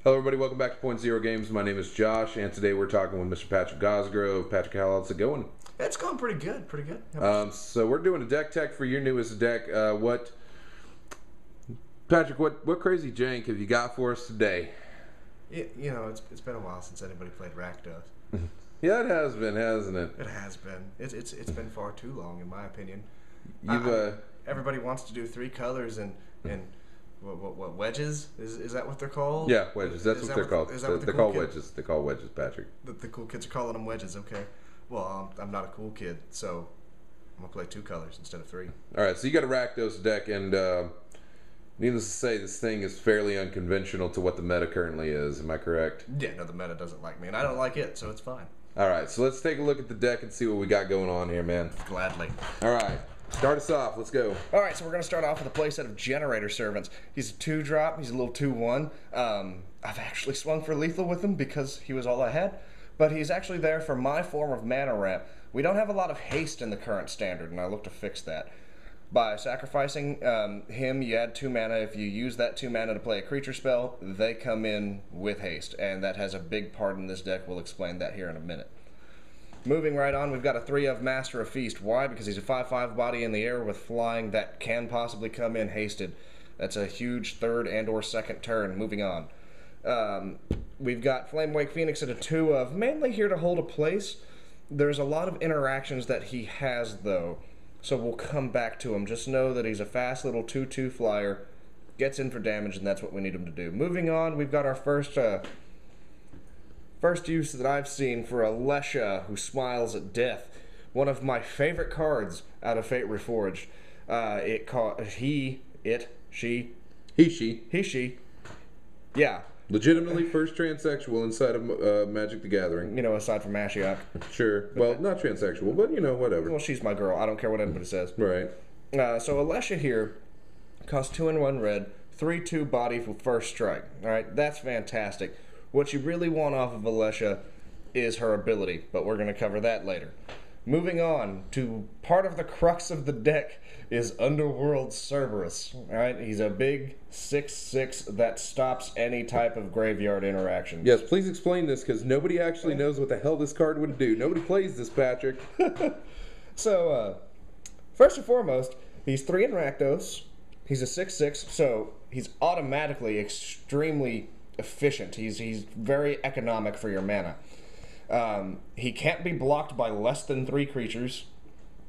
Hello everybody, welcome back to Point Zero Games. My name is Josh, and today we're talking with Mr. Patrick Gosgrove. Patrick, how's it going? It's going pretty good, pretty good. So we're doing a deck tech for your newest deck. Patrick, what crazy jank have you got for us today? It's been a while since anybody played Rakdos. Yeah, it has been, hasn't it? It has been. It's been far too long, in my opinion. Everybody wants to do 3 colors and what wedges? Is that what they're called? Yeah, wedges. That's what they're called. They're called wedges. They're called wedges, Patrick. The cool kids are calling them wedges. Okay. Well, I'm not a cool kid, so I'm gonna play 2 colors instead of 3. All right. So you got a Rakdos deck, and needless to say, this thing is fairly unconventional to what the meta currently is. Am I correct? Yeah. No, the meta doesn't like me, and I don't like it, so it's fine. All right. So let's take a look at the deck and see what we got going on here, man. Gladly. All right. Start us off. Let's go. All right, so we're going to start off with a playset of Generator Servants. He's a 2-drop. He's a little 2-1. I've actually swung for lethal with him because he was all I had, but he's actually there for my form of mana ramp. We don't have a lot of haste in the current standard, and I look to fix that. By sacrificing him, you add 2 mana. If you use that 2 mana to play a creature spell, they come in with haste, and that has a big part in this deck. We'll explain that here in a minute. Moving right on, we've got a 3 of Master of Feast. Why? Because he's a 5/5 body in the air with flying that can possibly come in hasted. That's a huge 3rd and or 2nd turn. Moving on. We've got Flamewake Phoenix at a 2 of, mainly here to hold a place. There's a lot of interactions that he has, though, so we'll come back to him. Just know that he's a fast little 2/2 flyer, gets in for damage, and that's what we need him to do. Moving on, we've got our first use that I've seen for Alesha, who smiles at death. One of my favorite cards out of Fate Reforged. She. Yeah. Legitimately first transsexual inside of Magic the Gathering. You know, aside from Ashiok. Sure. Well, not transsexual, but, whatever. Well, she's my girl. I don't care what anybody says. Right. So Alesha here costs 2 and 1 red, 3/2 body for first strike. All right, that's fantastic. What you really want off of Alesha is her ability, but we're going to cover that later. Moving on to part of the crux of the deck is Underworld Cerberus. All right, he's a big 6/6 that stops any type of graveyard interaction. Yes, please explain this, because nobody actually knows what the hell this card would do. Nobody plays this, Patrick. So, first and foremost, he's 3 in Rakdos. He's a 6/6, so he's automatically extremely efficient. He's very economic for your mana. He can't be blocked by less than 3 creatures,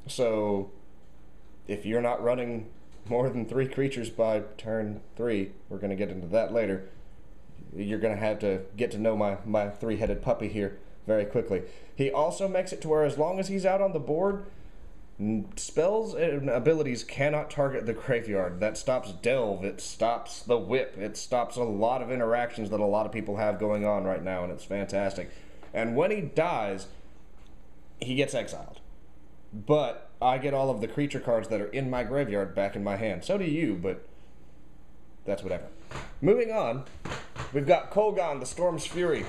so if you're not running more than 3 creatures by turn 3, we're going to get into that later, you're going to have to get to know my 3-headed puppy here very quickly. He also makes it to where as long as he's out on the board, spells and abilities cannot target the graveyard. That stops Delve, it stops the Whip, it stops a lot of interactions that a lot of people have going on right now, and it's fantastic. And when he dies, he gets exiled. But I get all of the creature cards that are in my graveyard back in my hand. So do you, but that's whatever. Moving on, we've got Kolgon, the Storm's Fury.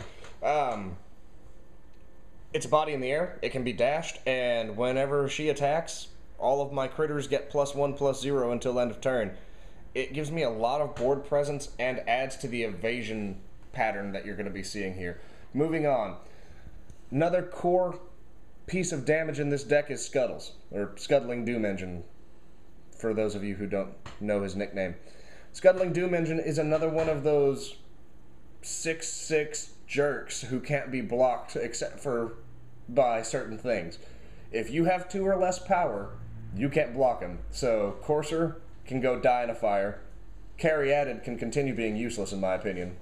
It's a body in the air, it can be dashed, and whenever she attacks, all of my critters get +1/+0 until end of turn. It gives me a lot of board presence and adds to the evasion pattern that you're going to be seeing here. Moving on. Another core piece of damage in this deck is Scuttles, or Scuttling Doom Engine, for those of you who don't know his nickname. Scuttling Doom Engine is another one of those 6/6 jerks who can't be blocked except for by certain things. If you have 2 or less power, you can't block him. So Courser can go die in a fire. Caryatid can continue being useless in my opinion.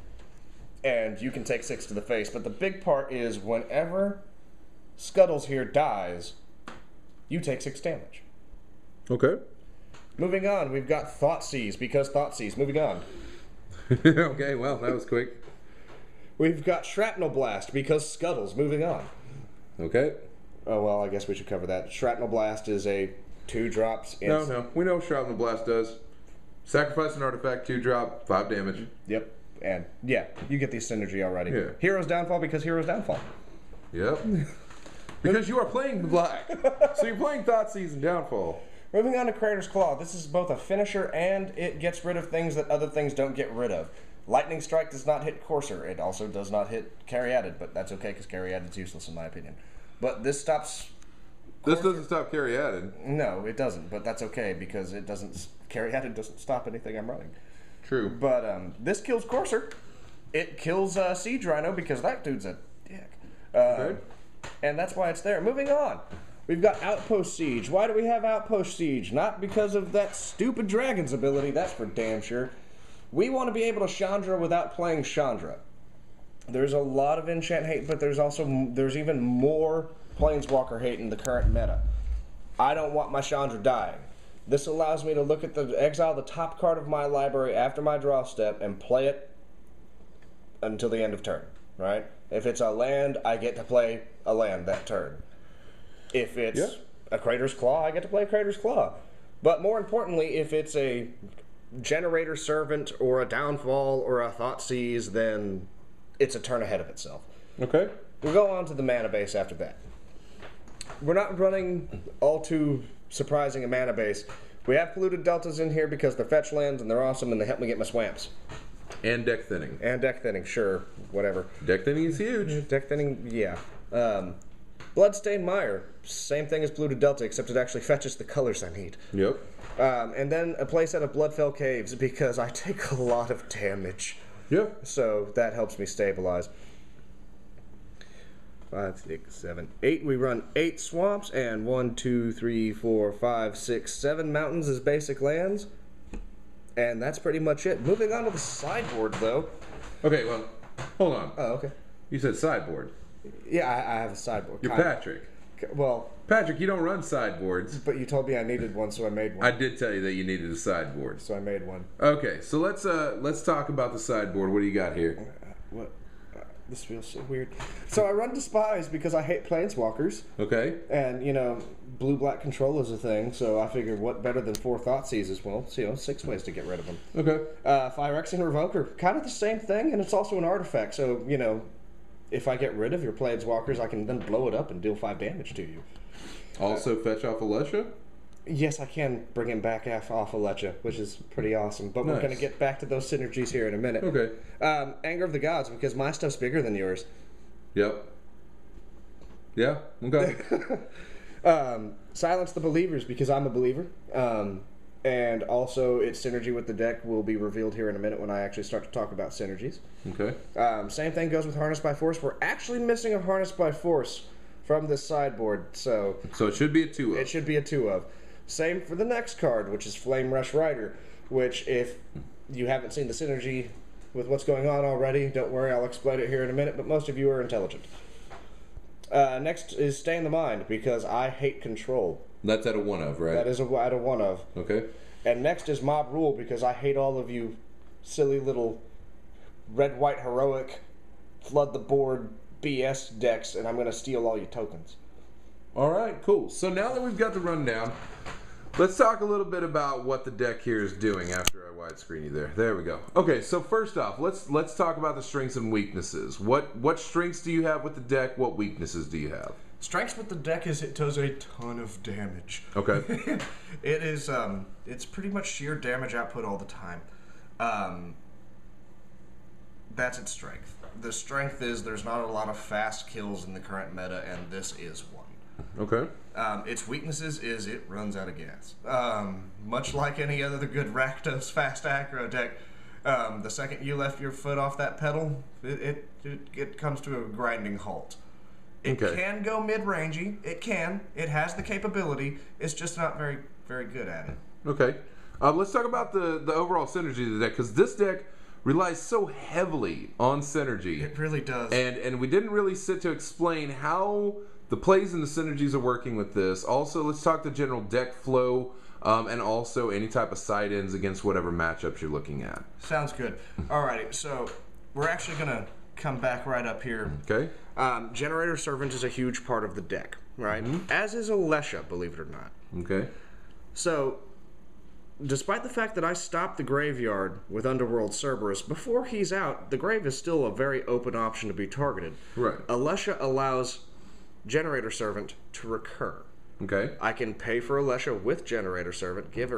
And you can take 6 to the face. But the big part is whenever Scuttles here dies, you take 6 damage. Okay. Moving on, we've got Thoughtseize, because Thoughtseize. Moving on. Okay, well, that was quick. We've got Shrapnel Blast, because Scuttles. Moving on. Okay. Oh, well, I guess we should cover that. Shrapnel Blast is a 2-drops. No. We know what Shrapnel Blast does. Sacrifice an artifact, 2-drop, 5 damage. Yep. And, yeah, you get the synergy already. Yeah. Hero's Downfall, because Hero's Downfall. Yep. Because you are playing the black. So you're playing Thoughtseize and Downfall. Moving on to Crater's Claw. This is both a finisher and it gets rid of things that other things don't get rid of. Lightning Strike does not hit Courser. It also does not hit Caryatid, but that's okay because Caryatid's useless in my opinion. But this stops... This doesn't stop Caryatid. No, it doesn't, but that's okay because it doesn't... Caryatid doesn't stop anything I'm running. True. But this kills Courser. It kills Siege Rhino because that dude's a dick. Okay. And that's why it's there. Moving on. We've got Outpost Siege. Why do we have Outpost Siege? Not because of that stupid dragon's ability, that's for damn sure. We want to be able to Chandra without playing Chandra. There's a lot of enchant hate, but there's even more Planeswalker hate in the current meta. I don't want my Chandra dying. This allows me to look at exile the top card of my library after my draw step and play it until the end of turn, right? If it's a land, I get to play a land that turn. If it's a Crater's Claw, I get to play Crater's Claw. But more importantly, if it's a Generator Servant or a Downfall or a Thoughtseize, then it's a turn ahead of itself. Okay. We'll go on to the mana base after that. We're not running all too surprising a mana base. We have Polluted Deltas in here because they're fetch lands and they're awesome and they help me get my swamps. And deck thinning. And deck thinning, sure, whatever. Deck thinning is huge. Deck thinning, yeah. Bloodstained Mire, same thing as Polluted Delta, except it actually fetches the colors I need. Yep. And then a playset of Bloodfell Caves because I take a lot of damage. Yep. So that helps me stabilize. 5, 6, 7, 8. We run 8 swamps and 1, 2, 3, 4, 5, 6, 7 mountains as basic lands. And that's pretty much it. Moving on to the sideboard, though. Okay, well, hold on. Oh, okay. You said sideboard. Yeah, I have a sideboard. You're Patrick. Well, Patrick, you don't run sideboards. but you told me I needed one, so I made one. I did tell you that you needed a sideboard. So I made one. Okay, so let's talk about the sideboard. What do you got here? What? This feels so weird. So I run Despise because I hate Planeswalkers. Okay. And, blue-black control is a thing, so I figured what better than 4 Thoughtseizes? Well, 6 ways to get rid of them. Okay. Phyrexian Revoker, kind of the same thing, and it's also an artifact, so, if I get rid of your Planeswalkers, I can then blow it up and deal 5 damage to you. Also fetch off Alesha? Yes, I can bring him back off Alecha, which is pretty awesome. But we're going to get back to those synergies here in a minute. Okay. Anger of the Gods, because my stuff's bigger than yours. Yep. Yeah, okay. Silence the Believers, because I'm a believer. And also, its synergy with the deck will be revealed here in a minute when I actually start to talk about synergies. Okay. Same thing goes with Harness by Force. We're actually missing a Harness by Force from this sideboard, so it should be a 2-of. It should be a 2-of. Same for the next card, which is Flame Rush Rider, which if you haven't seen the synergy with what's going on already, don't worry, I'll explain it here in a minute, but most of you are intelligent. Next is Stay in the Mind, because I hate control. That's at a 1-of, right? That is at a 1-of. Okay. And next is Mob Rule, because I hate all of you silly little red-white heroic, flood the board BS decks, and I'm going to steal all your tokens. All right, cool. So now that we've got the rundown, let's talk a little bit about what the deck here is doing after I widescreen you there. There we go. Okay, so first off, let's talk about the strengths and weaknesses. What strengths do you have with the deck? What weaknesses do you have? Strengths with the deck is it does a ton of damage. Okay. It is it's pretty much sheer damage output all the time. That's its strength. The strength is there's not a lot of fast kills in the current meta, and this is one. Okay. Its weaknesses is it runs out of gas. Much like any other good Rakdos fast aggro deck, the second you left your foot off that pedal, it comes to a grinding halt. It can go mid-rangey. It can. It has the capability. It's just not very, very good at it. Okay. Let's talk about the overall synergy of the deck, because this deck relies so heavily on synergy. It really does. And we didn't really sit to explain how the plays and the synergies are working with this. Also, let's talk the general deck flow, and also any type of side-ins against whatever matchups you're looking at. Sounds good. Alrighty, so we're actually going to come back right up here. Okay. Generator Servant is a huge part of the deck, right? Mm-hmm. As is Alesha, believe it or not. Okay. So, despite the fact that I stopped the graveyard with Underworld Cerberus, before he's out, the grave is still a very open option to be targeted. Right. Alesha allows Generator Servant to recur. Okay. I can pay for Alesha with Generator Servant, give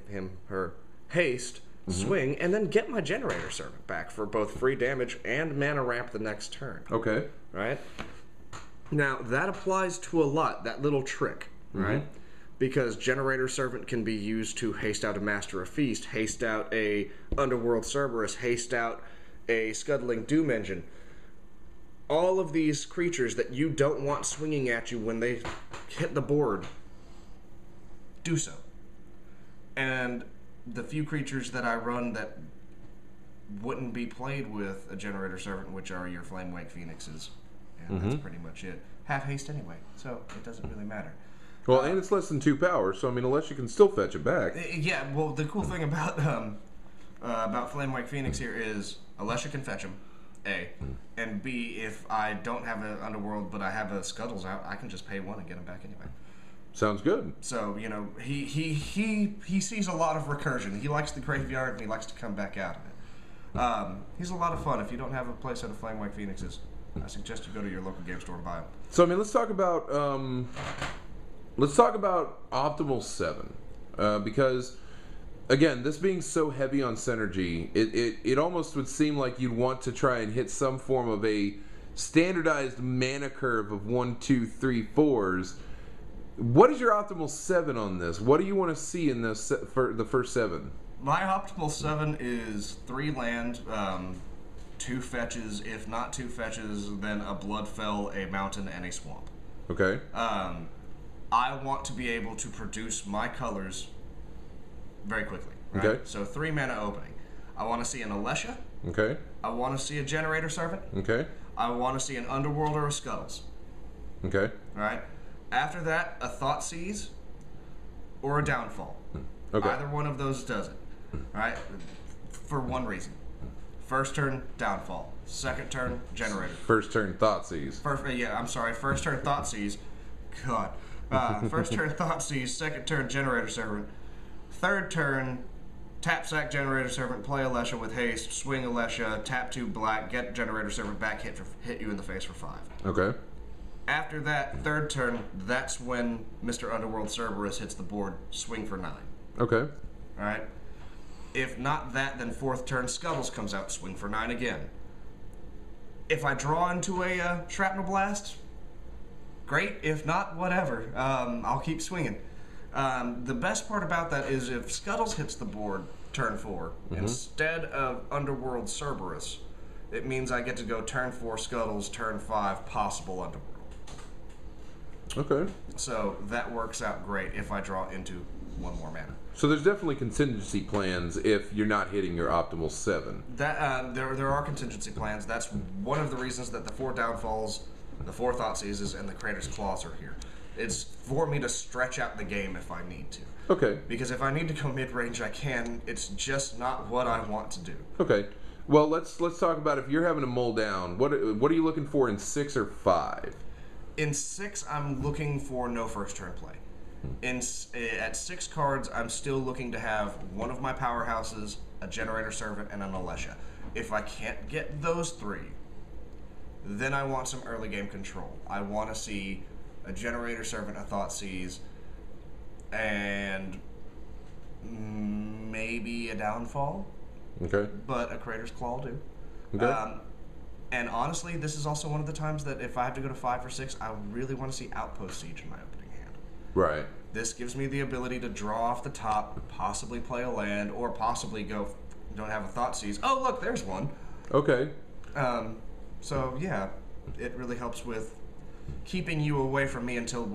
him her haste, swing, and then get my Generator Servant back for both free damage and mana ramp the next turn. Okay. Right? Now, that applies to a lot, that little trick, right? Because Generator Servant can be used to haste out a Master of Feast, haste out a Underworld Cerberus, haste out a Scuttling Doom Engine. All of these creatures that you don't want swinging at you when they hit the board, do so. And the few creatures that I run that wouldn't be played with a Generator Servant, which are your Flamewake Phoenixes, and that's pretty much it. Have haste anyway, so it doesn't really matter. Well, and it's less than 2 power, so I mean, unless you can still fetch it back. Yeah, well, the cool thing about Flamewake Phoenix here is Alessia can fetch him, A, and B, if I don't have an Underworld but I have a Scuttles out, I can just pay 1 and get him back anyway. Sounds good. So, you know, he sees a lot of recursion. He likes the graveyard and he likes to come back out of it. He's a lot of fun. If you don't have a playset of Flamewake Phoenixes, I suggest you go to your local game store and buy them. So, I mean, let's talk about Optimal 7. Because, again, this being so heavy on synergy, it almost would seem like you'd want to try and hit some form of a standardized mana curve of 1, 2, 3, 4s. What is your optimal 7 on this? What do you want to see in this for the first 7? My optimal 7 is 3 land, 2 fetches. If not 2 fetches, then a Bloodfell, a mountain, and a swamp. Okay. I want to be able to produce my colors very quickly. Right? Okay. So 3 mana opening. I want to see an Alessia. Okay. I want to see a Generator Servant. Okay. I want to see an Underworld or a Scuttles. Okay. All right. After that, a Thoughtseize or a Downfall. Okay. Either one of those does it. All right. For one reason. First turn, Downfall. Second turn, Generator. First turn, Thoughtseize. First turn, Thoughtseize. God. First turn, Thoughtseize. Second turn, Generator Servant. Third turn, tap sack Generator Servant, play Alessia with haste, swing Alessia, tap 2 black, get Generator Servant back, hit you in the face for 5. Okay. After that, third turn, that's when Mr. Underworld Cerberus hits the board, swing for 9. Okay. Alright? If not that, then fourth turn, Scuttles comes out, swing for 9 again. If I draw into a Shrapnel Blast, great. If not, whatever. I'll keep swinging. The best part about that is if Scuttles hits the board turn 4, instead of Underworld Cerberus, it means I get to go turn 4 Scuttles, turn 5 possible Underworld. Okay. So that works out great if I draw into 1 more mana. So there's definitely contingency plans if you're not hitting your optimal 7. That there are contingency plans. That's one of the reasons that the 4 Downfalls, the 4 Thoughtseizes, and the Crater's Claws are here. It's for me to stretch out the game if I need to. Okay. Because if I need to go mid-range, I can. It's just not what I want to do. Okay. Well, let's talk about if you're having to mull down. What are you looking for in 6 or 5? In 6, I'm looking for no first turn play. At 6 cards, I'm still looking to have one of my powerhouses, a Generator Servant, and an Alessia. If I can't get those 3, then I want some early game control. I want to see a Generator Servant, a Thoughtseize, and maybe a Downfall. Okay. But a Crater's Claw too. Okay. And honestly, this is also one of the times that if I have to go to 5 or 6, I really want to see Outpost Siege in my opening hand. Right. This gives me the ability to draw off the top, possibly play a land, or possibly don't have a Thoughtseize. Oh, look, there's one. Okay. So, yeah, it really helps with keeping you away from me until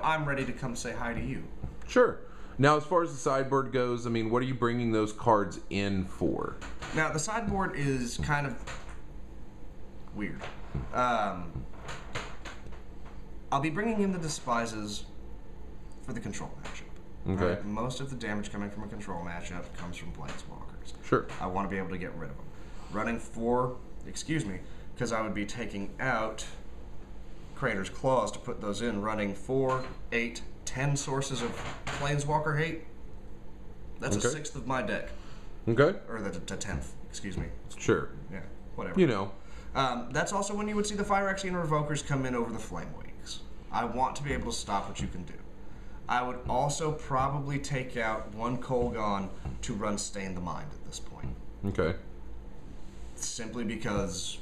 I'm ready to come say hi to you. Sure. Now, as far as the sideboard goes, I mean, what are you bringing those cards in for? Now, the sideboard is kind of weird. I'll be bringing in the Despises for the control matchup. Okay. Right? Most of the damage coming from a control matchup comes from Planeswalkers. Sure. I want to be able to get rid of them. Running 4, because I would be taking out Crater's Claws to put those in, running 4, 8, 10 sources of Planeswalker hate. That's a 6th of my deck. Okay. Or the 10th, Sure. Yeah, whatever. You know. That's also when you would see the Phyrexian Revokers come in over the Flamewakes. I want to be able to stop what you can do. I would also probably take out one Kolgon to run Stain the Mind at this point. Okay. Simply because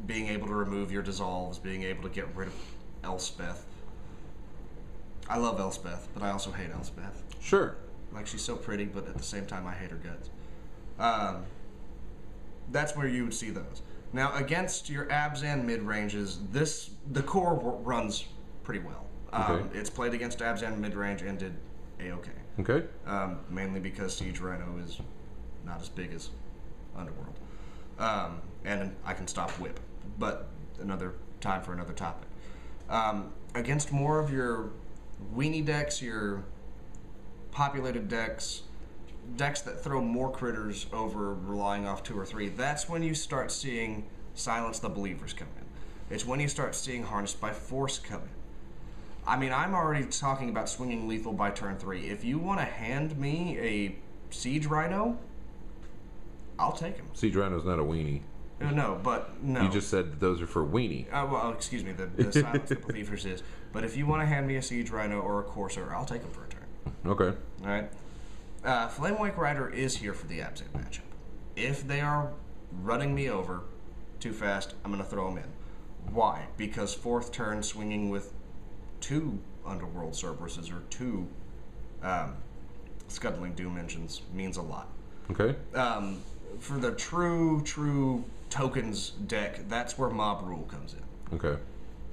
being able to remove your dissolves, being able to get rid of Elspeth. I love Elspeth, but I also hate Elspeth. Sure. Like, she's so pretty, but at the same time, I hate her guts. That's where you would see those. Now, against your Abzan mid-ranges, the core runs pretty well. Okay. It's played against Abzan mid-range and did A-okay. Okay. Mainly because Siege Rhino is not as big as Underworld. And I can stop Whip, but another time for another topic. Against more of your weenie decks, your populated decks that throw more critters over relying off 2 or 3, that's when you start seeing Silence the Believers come in. It's when you start seeing Harnessed by Force come in. I mean, I'm already talking about swinging lethal by turn 3. If you want to hand me a Siege Rhino, I'll take him. Siege Rhino's not a weenie. No, but no. You just said that those are for weenie. Well, excuse me, the Silence the Believers is. But if you want to hand me a Siege Rhino or a Courser, I'll take him for a turn. Okay. Alright? Flamewake Rider is here for the Abzan matchup. If they are running me over too fast, I'm going to throw them in. Why? Because 4th turn swinging with 2 Underworld Cerberuses or 2 Scuttling Doom Engines means a lot. Okay. For the true tokens deck, that's where Mob Rule comes in. Okay.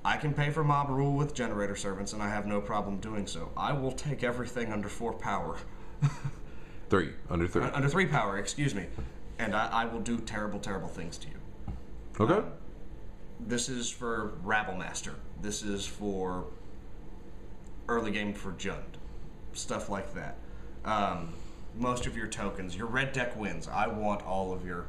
I can pay for Mob Rule with Generator Servants, and I have no problem doing so. I will take everything under 4 power. 3. Under 3. Under 3 power, excuse me. And I will do terrible, terrible things to you. Okay. This is for Rabblemaster. This is for early game for Jund. Stuff like that. Most of your tokens. Your red deck wins. I want all of your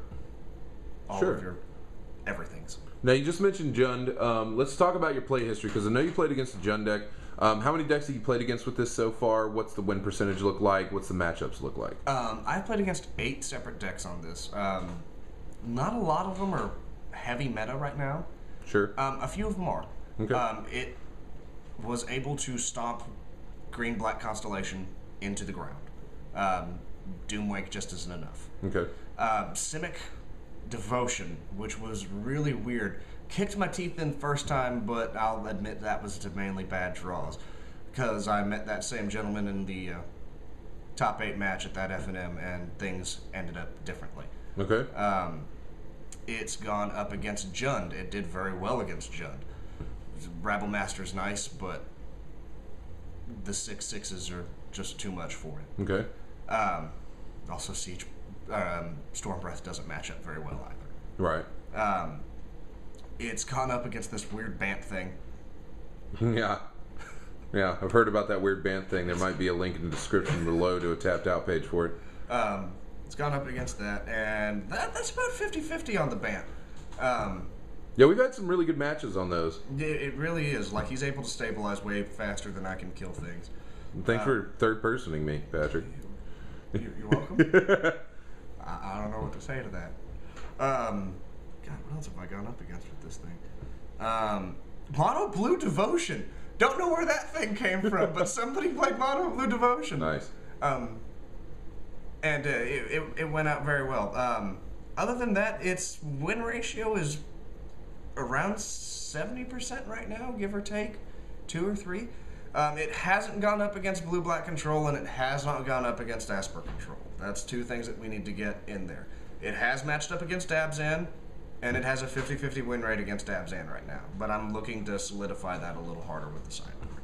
everythings. Now, you just mentioned Jund. Let's talk about your play history, because I know you played against the Jund deck. How many decks have you played against with this so far? What's the win percentage look like? What's the matchups look like? I've played against 8 separate decks on this. Not a lot of them are heavy meta right now. Sure. A few of them are. Okay. It was able to stomp Green-Black Constellation into the ground. Doomwake just isn't enough. Okay. Simic Devotion, which was really weird. Kicked my teeth in first time, but I'll admit that was to mainly bad draws. Because I met that same gentleman in the top 8 match at that F&M, and things ended up differently. Okay. It's gone up against Jund. It did very well against Jund. Rabblemaster's nice, but the 6/6s are just too much for it. Okay. Also, Storm Breath doesn't match up very well either. Right. It's gone up against this weird Bant thing. Yeah. Yeah, I've heard about that weird band thing. There might be a link in the description below to a tapped out page for it. It's gone up against that, and that's about 50-50 on the Bant. Yeah, we've had some really good matches on those. It really is. Like, he's able to stabilize way faster than I can kill things. Thanks for third-personing me, Patrick. You're welcome. I don't know what to say to that. God, what else have I gone up against with this thing? Mono Blue Devotion. Don't know where that thing came from, but somebody played Mono Blue Devotion. Nice. And it went out very well. Other than that, its win ratio is around 70% right now, give or take, 2 or 3. It hasn't gone up against Blue-Black Control, and it has not gone up against Asper Control. That's 2 things that we need to get in there. It has matched up against Abzan, and it has a 50-50 win rate against Abzan right now. But I'm looking to solidify that a little harder with the sideboard.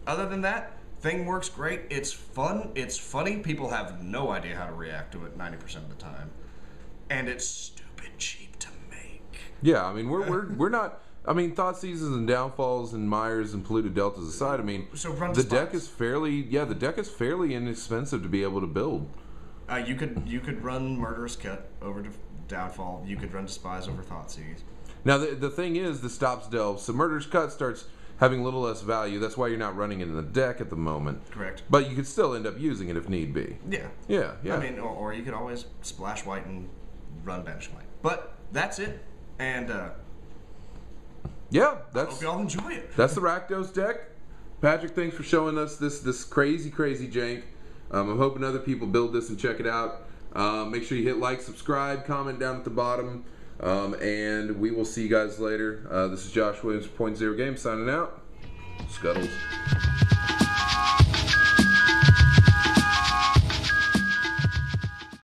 Other than that, thing works great. It's fun. It's funny. People have no idea how to react to it 90% of the time. And it's stupid cheap to make. Yeah, I mean, we're not... I mean, Thought Seasons and Downfalls and Myers and Polluted Deltas aside, I mean, so run the deck is fairly... Yeah, the deck is fairly inexpensive to be able to build. You could run Murderous Cut over to Downfall. You could run Despise over Thoughtseize. Now, the thing is, the stops delve. So Murderous Cut starts having a little less value. That's why you're not running it in the deck at the moment. Correct. But you could still end up using it if need be. Yeah. Yeah, yeah. I mean, or you could always splash white and run Banish Light. But that's it. And yeah, I hope y'all enjoy it. That's the Rakdos deck. Patrick, thanks for showing us this crazy jank. I'm hoping other people build this and check it out. Make sure you hit like, subscribe, comment down at the bottom, and we will see you guys later. This is Josh Williams, Point Zero Games, signing out. Scuttles.